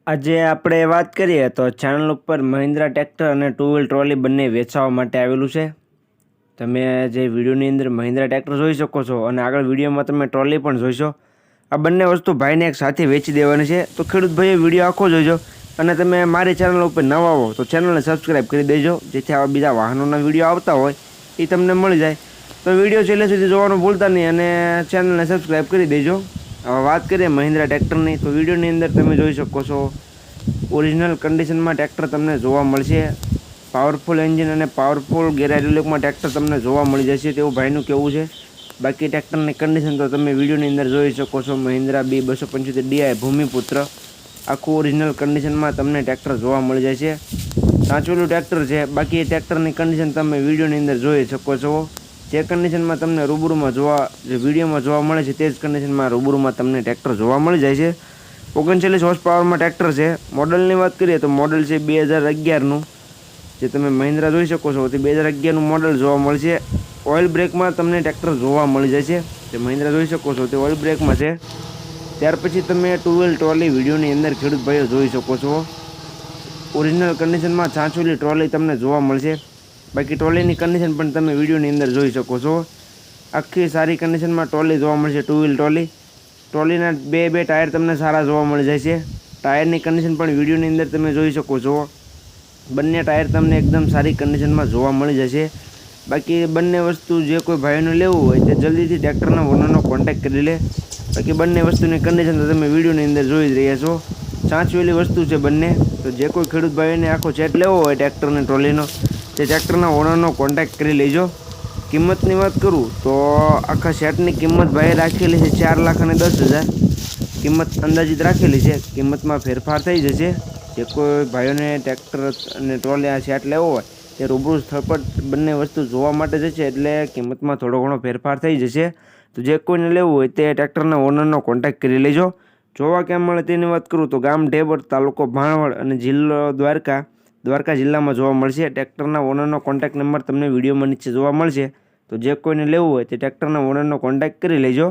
આજે આપણે વાત કરીએ તો ચેનલ ઉપર મહિન્દ્રા ટ્રેક્ટર અને ટુ વ્હીલ ટ્રોલી બંને વેચવા માટે આવેલું છે. તમે જે વિડીયોની અંદર મહિન્દ્રા ટ્રેક્ટર જોઈ શકો છો અને આગળ વિડીયોમાં તમે ટ્રોલી પણ જોઈશો. આ બંને વસ્તુ ભાઈને એક સાથે વેચી દેવાની છે. તો ખેડૂત ભાઈએ વિડીયો આખો જોઈજો અને તમે મારી ચેનલ ઉપર નવા હો તો ચેનલને સબસ્ક્રાઈબ કરી દેજો, જેથી આવા બીજા વાહનોના વિડીયો આવતા હોય એ તમને મળી જાય. તો વિડીયો છેલ્લે સુધી જોવાનું ભૂલતા નહીં અને ચેનલને સબસ્ક્રાઈબ કરી દેજો. હવે વાત કરીએ મહિન્દ્રા ટ્રેક્ટરની, તો વિડીયોની અંદર તમે જોઈ શકો છો ઓરિજિનલ કન્ડિશનમાં ટ્રેક્ટર તમને જોવા મળશે. પાવરફુલ એન્જિન અને પાવરફુલ ગેરેજ લુકમાં ટ્રેક્ટર તમને જોવા મળી જશે તેવું ભાઈનું કહેવું છે. બાકી ટ્રેક્ટરની કન્ડિશન તો તમે વિડીયોની અંદર જોઈ શકો છો. મહિન્દ્રા B275 DI ભૂમિપુત્ર આખું ઓરિજિનલ કન્ડિશનમાં તમને ટ્રેક્ટર જોવા મળી જાય છે. સાચવેલું ટ્રેક્ટર છે. બાકી ટ્રેક્ટરની કન્ડિશન તમે વિડીયોની અંદર જોઈ શકો છો. જે કન્ડિશનમાં તમને રૂબરૂમાં જે વિડીયોમાં જોવા મળે છે તે જ કન્ડિશનમાં રૂબરૂમાં તમને ટ્રેક્ટર જોવા મળી જાય છે. 39 હોર્સ પાવરમાં ટ્રેક્ટર છે. મોડલની વાત કરીએ તો મોડલ છે 2011નું. જે તમે મહિન્દ્રા જોઈ શકો છો તે 2011નું મોડલ જોવા મળશે. ઓઇલ બ્રેકમાં તમને ટ્રેક્ટર જોવા મળી જાય છે. જે મહિન્દ્રા જોઈ શકો છો તે ઓઇલ બ્રેકમાં છે. ત્યાર પછી તમે ટુ વ્હીલ ટ્રોલી વિડીયોની અંદર ખેડૂત ભાઈઓ જોઈ શકો છો. ઓરિજિનલ કન્ડિશનમાં છાંચવેલી ટ્રોલી તમને જોવા મળશે. બાકી ટ્રોલીની કન્ડિશન પણ તમે વિડીયોની અંદર જોઈ શકો છો. આખી સારી કન્ડિશનમાં ટ્રોલી જોવા મળશે. Two wheel trolley. ટ્રોલીના બે ટાયર તમને સારા જોવા મળી જાય છે. ટાયરની કન્ડિશન પણ વિડીયોની અંદર તમે જોઈ શકો છો. બંને ટાયર તમને એકદમ સારી કન્ડિશનમાં જોવા મળી જશે. બાકી બંને વસ્તુ જે કોઈ ભાઈઓને લેવું હોય તે જલ્દીથી ટ્રેક્ટરના ઓનરનો કોન્ટેક્ટ કરી લે. બાકી બંને વસ્તુની કન્ડિશન તો તમે વિડીયોની અંદર જોઈ જ રહ્યા છો. સાચવેલી વસ્તુ છે બંને. તો જે કોઈ ખેડૂત ભાઈઓને આખો સેટ લેવો હોય ટ્રેક્ટરને ટ્રોલીનો તે ટ્રેક્ટરના ઓનરનો કોન્ટેક્ટ કરી લેજો. કિંમતની વાત કરું તો આખા સેટની કિંમત ભાઈએ રાખેલી છે 4,10,000. કિંમત અંદાજિત રાખેલી છે. કિંમતમાં ફેરફાર થઈ જશે. જે કોઈ ભાઈઓને ટ્રેક્ટર અને ટ્રોલી આ સેટ લેવો હોય તે રૂબરૂ સ્થળ પર બંને વસ્તુ જોવા માટે જશે, એટલે કિંમતમાં થોડો ઘણો ફેરફાર થઈ જશે. તો જે કોઈને લેવું હોય તે ટ્રેક્ટરના ઓનરનો કોન્ટેક્ટ કરી લેજો. જોવા ક્યાં મળે તેની વાત કરું તો ગામ ઢેબર, તાલુકો ભાણવડ અને જિલ્લો દ્વારકા જિલ્લામાં જોવા મળશે. ટ્રેક્ટરના ઓનરનો કોન્ટેક્ટ નંબર તમને વિડીયોમાં નીચે જોવા મળશે. તો જે કોઈને લેવું હોય તે ટ્રેક્ટરના ઓનરનો કોન્ટેક્ટ કરી લેજો.